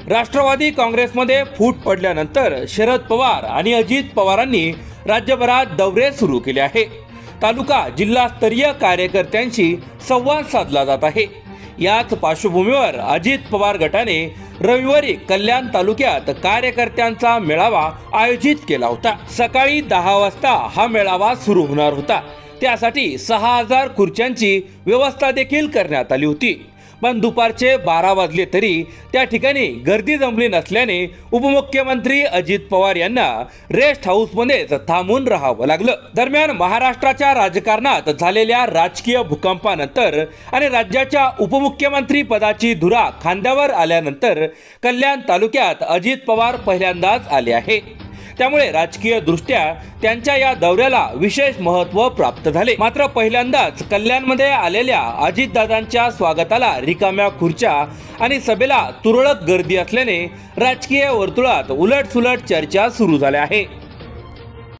राष्ट्रवादी काँग्रेसमध्ये फूट पडल्यानंतर शरद पवार आणि अजित पवारांनी राज्यभरात दौरे सुरू केले आहे। तालुका जिल्हास्तरीय कार्यकर्त्यांशी संवाद साधला जात आहे। याच पार्श्वभूमीवर अजित पवार गटाने रविवारी कल्याण तालुक्यात कार्यकर्त्यांचा मेळावा आयोजित केला होता। सकाळी 10 वाजता हा मेळावा सुरू होणार होता। त्यासाठी 6000 खुर्च्यांची व्यवस्था देखील करण्यात आली होती। पण दुपारचे 12 वाजले तरी त्या ठिकाणी गर्दी जमली नसल्याने उपमुख्यमंत्री अजित पवार यांना रेस्ट हाऊसमध्येच थांबून राहावं लागलं। दरम्यान महाराष्ट्राच्या राजकारणात झालेल्या राजकीय भूकंपानंतर आणि राज्याच्या उपमुख्यमंत्री पदाची धुरा खांद्यावर आल्यानंतर कल्याण तालुक्यात अजित पवार पहिल्यांदाच आले आहे। त्यामुळे राजकीय दृष्ट्या त्यांच्या या दौऱ्याला विशेष महत्त्व प्राप्त झाले। मात्र पहिल्यांदाच कल्याणमध्ये आलेल्या अजितदादांच्या स्वागताला रिकाम्या खुर्च्या आणि सभेला तुरळक गर्दी असल्याने राजकीय वर्तुळात उलटसुलट चर्चा सुरू झाल्या आहे।